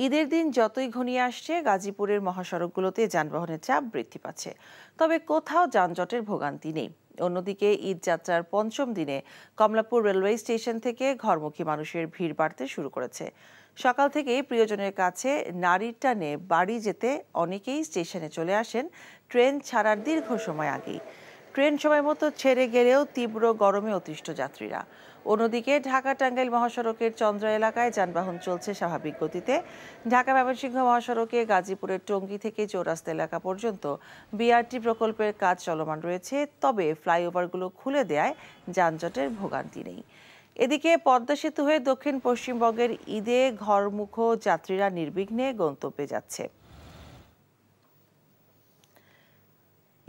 ঈদের দিন যতই ঘনিয়ে আসছে গাজীপুরের মহাসড়কগুলোতে যানবাহনের চাপ বৃদ্ধি পাচ্ছে, তবে কোথাও যানজটের ভোগান্তি নেই। অন্যদিকে ঈদ যাত্রার পঞ্চম দিনে কমলাপুর রেলওয়ে স্টেশন থেকে ঘরমুখী মানুষের ভিড় বাড়তে শুরু করেছে। সকাল থেকে প্রিয়জনের কাছে নারীর টানে বাড়ি যেতে অনেকেই স্টেশনে চলে আসেন ট্রেন ছাড়ার দীর্ঘ সময় আগেই। ট্রেন সময় মতো ছেড়ে গেলেও তীব্র গরমে অতিষ্ঠ যাত্রীরা। অন্যদিকে ঢাকা টাঙ্গাইল মহাসড়কের চন্দ্রা এলাকায় যানবাহন চলছে স্বাভাবিক গতিতে। ঢাকা ময়মনসিংহ মহাসড়কে গাজীপুরের টঙ্গী থেকে চৌরাস্তা এলাকা পর্যন্ত বিআরটি প্রকল্পের কাজ চলমান রয়েছে, তবে ফ্লাইওভারগুলো খুলে দেয়ায় যানজটের ভোগান্তি নেই। এদিকে পদ্মা সেতু হয়ে দক্ষিণ পশ্চিমবঙ্গের ঈদে ঘরমুখ যাত্রীরা নির্বিঘ্নে গন্তব্যে যাচ্ছে।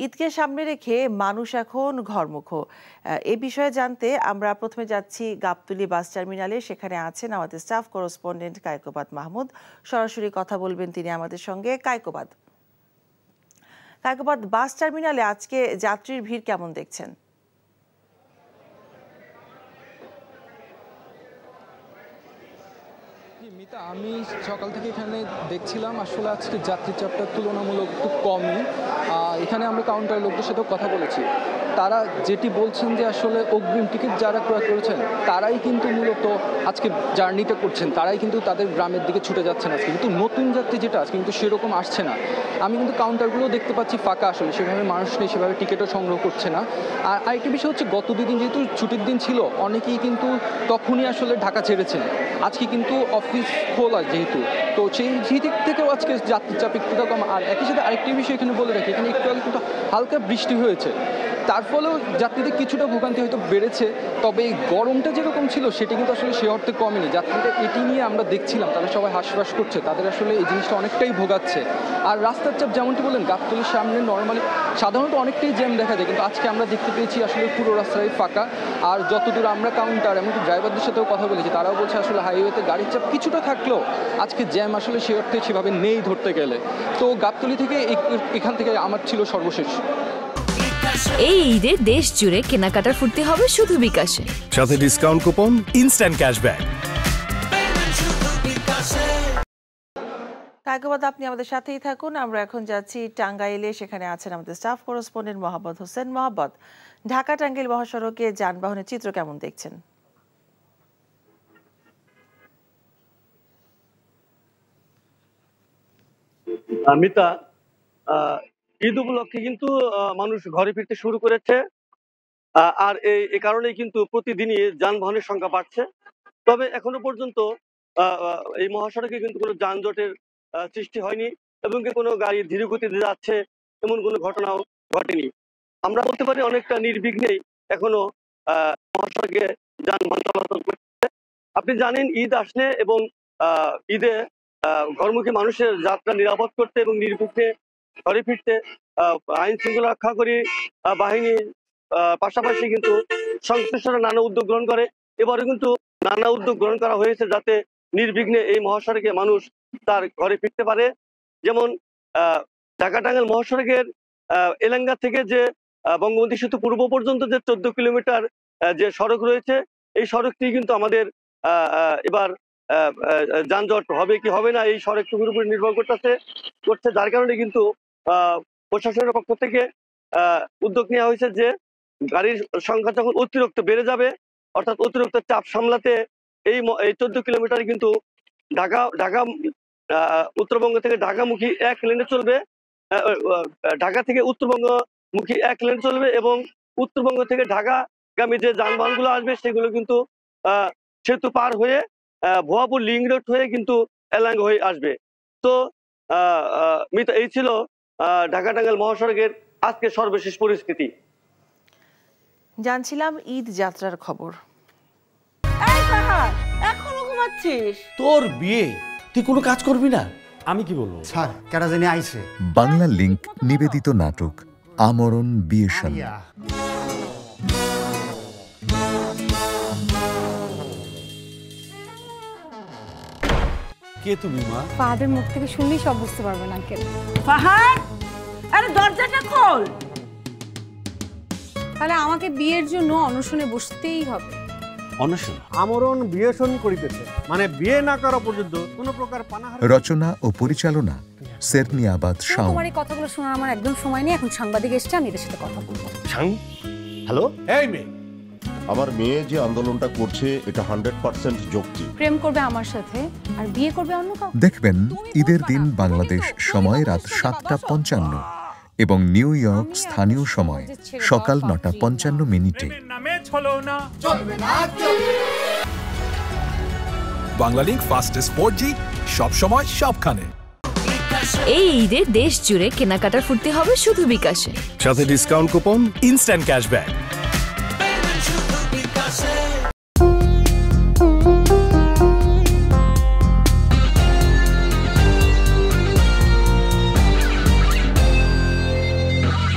ঈদকে সামনে রেখে মানুষ এখন ঘরমুখ। এ বিষয়ে জানতে আমরা প্রথমে যাচ্ছি গাবতলী বাস টার্মিনালে। সেখানে আছেন আমাদের স্টাফ করেসপন্ডেন্ট কায়কোবাদ মাহমুদ। সরাসরি কথা বলবেন তিনি আমাদের সঙ্গে। কায়কোবাদ, বাস টার্মিনালে আজকে যাত্রীর ভিড় কেমন দেখছেন? মিতা, আমি সকাল থেকে এখানে দেখছিলাম আসলে আজকে যাত্রী চাপটা তুলনামূলক খুব কমই। এখানে আমরা কাউন্টার লোকদের সাথেও কথা বলেছি, তারা যেটি বলছেন যে আসলে অগ্রিম টিকিট যারা ক্রয় করেছেন তারাই কিন্তু মূলত আজকে জার্নিটা করছেন, তারাই কিন্তু তাদের গ্রামের দিকে ছুটে যাচ্ছেন আজকে। কিন্তু নতুন যাত্রী যেটা আজকে কিন্তু সেরকম আসছে না। আমি কিন্তু কাউন্টারগুলো দেখতে পাচ্ছি ফাঁকা, আসলে সেভাবে মানুষ নেই, সেভাবে টিকিটও সংগ্রহ করছে না। আর আরেকটি বিষয় হচ্ছে, গত দুদিন যেহেতু ছুটির দিন ছিল, অনেকেই কিন্তু তখনই আসলে ঢাকা ছেড়েছেন। আজকে কিন্তু অফিস খোলা যেহেতু, তো সেই দিক থেকেও আজকে যাত্রী চাপ একটুটা কম। আর একই সাথে আরেকটি বিষয় এখানে বলে রাখি, এখানে একটু আগে কিন্তু হালকা বৃষ্টি হয়েছে, তার ফলেও যাত্রীদের কিছুটা ভোগান্তি হয়তো বেড়েছে। তবে এই গরমটা যেরকম ছিল সেটা কিন্তু আসলে সে অর্থে কমেনি। যাত্রীরা এটি নিয়ে আমরা দেখছিলাম, তারা সবাই হাঁসফাঁস করছে, তাদের আসলে এই জিনিসটা অনেকটাই ভোগাচ্ছে। আর রাস্তার চাপ যেমনটি বললেন, গাবতলীর সামনে নর্মালি সাধারণত অনেকটাই জ্যাম দেখা যায়, কিন্তু আজকে আমরা দেখতে পেয়েছি আসলে পুরো রাস্তায় ফাঁকা। আর যতদূর আমরা কাউন্টার এমনকি ড্রাইভারদের সাথেও কথা বলেছি, তারাও বলছে আসলে হাইওয়েতে গাড়ির চাপ কিছুটা থাকলেও আজকে জ্যাম আসলে সে অর্থে সেভাবে নেই ধরতে গেলে। তো গাবতলী থেকে এখান থেকে আমার ছিল সর্বশেষ। এই ঈদে দেশ জুড়ে কেনাকাটার ফুর্তি হবে শুধু বিকাশে, সাথে discount coupon, instant cashback. Kaykobad, আপনি আমাদের সাথেই থাকুন। আমরা এখন যাচ্ছি টাঙ্গাইলে। সেখানে আছেন আমাদের স্টাফ করেসপন্ডেন্ট মোহাম্মদ হোসেন। মোহাম্মদ, ঢাকা টাঙ্গাইল মহাসড়কে যানবাহনের চিত্র কেমন দেখছেন? মিতা, ঈদ উপলক্ষে কিন্তু মানুষ ঘরে ফিরতে শুরু করেছে, আর এই কারণেই কিন্তু প্রতিদিনই যানবাহনের সংখ্যা বাড়ছে। তবে এখনো পর্যন্ত এই মহাসড়কে কিন্তু কোনো যানজটের সৃষ্টি হয়নি এবং কোনো গাড়ি ধীর গতিতে যাচ্ছে এমন কোনো ঘটনাও ঘটেনি। আমরা বলতে পারি অনেকটা নির্বিঘ্নেই এখনো মহাসড়কে যানবাহন চলাচল করছে। আপনি জানেন, ঈদ আসলে এবং ঈদে ঘরমুখী মানুষের যাত্রা নিরাপদ করতে এবং নির্বিঘ্নে ঘরে ফিরতে আইন শৃঙ্খলা রক্ষাকারী বাহিনীর পাশাপাশি কিন্তু সংশ্লিষ্টরা নানা উদ্যোগ গ্রহণ করে। এবারে কিন্তু নানা উদ্যোগ গ্রহণ করা হয়েছে যাতে নির্বিঘ্নে এই মহাসড়কে মানুষ তার ঘরে ফিরতে পারে। যেমন ঢাকা টাঙ্গাইল মহাসড়কের এলাঙ্গা থেকে যে বঙ্গবন্ধু সেতু পূর্ব পর্যন্ত যে 14 কিলোমিটার যে সড়ক রয়েছে, এই সড়কটি কিন্তু আমাদের এবার যানজট হবে কি হবে না এই সড়কটুকুর উপর নির্ভর করছে, যার কারণে কিন্তু প্রশাসনের পক্ষ থেকে উদ্যোগ নেওয়া হয়েছে যে গাড়ির সংখ্যা যখন অতিরিক্ত বেড়ে যাবে, অর্থাৎ অতিরিক্ত চাপ সামলাতে এই 14 কিলোমিটার কিন্তু ঢাকা উত্তরবঙ্গ থেকে ঢাকামুখী এক লেনে চলবে, ঢাকা থেকে উত্তরবঙ্গমুখী এক লেন চলবে এবং উত্তরবঙ্গ থেকে ঢাকাগামী যে যানবাহনগুলো আসবে সেগুলো কিন্তু সেতু পার হয়ে ভুয়াপুর লিং রোড হয়ে কিন্তু এলাঙ্গা হয়ে আসবে। তো মিতা, এই ছিল ঢাকা টাঙ্গাইল মহাসড়কের আজকে সর্বশেষ পরিস্থিতি। জানছিলাম ঈদ যাত্রার খবর। এখনো ঘুমাচ্ছিস? তোর বিয়ে, তুই কোনো কাজ করবি না? আমি কি বলবো স্যার, কেন জানি আইছে। বাংলা লিংক নিবেদিত নাটক আমরণ বিয়ের সামনে। কে তুমি মা? ফাহাদের মুখ থেকে শুনলেই সব বুঝতে পারবেন আঙ্কেল। ফাহাদ, আরে দরজাটা খোল। তাহলে আমাকে বিয়ের জন্য অনশনে বসতেই হবে। অনশন। আমরণ বিয়ে শোন করিতেছে, মানে বিয়ে না করা পর্যন্ত কোনো প্রকার পানাহার। রচনা ও পরিচালনা সেরনিয়াবাদ শাওন। তোমার এই কথাগুলো শোনার আমার একদম সময় নেই, এখন সাংবাদিক এসছে, আমি এদের সাথে কথা বলবো। হ্যালো, এই মেয়ে, আমার মেয়ে যে আন্দোলনটা করছে এটা 100% যৌক্তিক। প্রেম করবে আমার সাথে আর বিয়ে করবে অন্য কাউকে। দেখবেন ঈদের দিন বাংলাদেশ সময় রাত 7:55 এবং নিউ ইয়র্ক স্থানীয় সময় সকাল 9:55। বাংলালিংক ফাস্টেস্ট 4G সব সময় সবখানে। এই ঈদে দেশ জুড়ে কেনাকাটার ফুর্তি হবে শুধু বিকাশে। সাথে ডিসকাউন্ট কুপন, ইনস্ট্যান্ট ক্যাশব্যাক।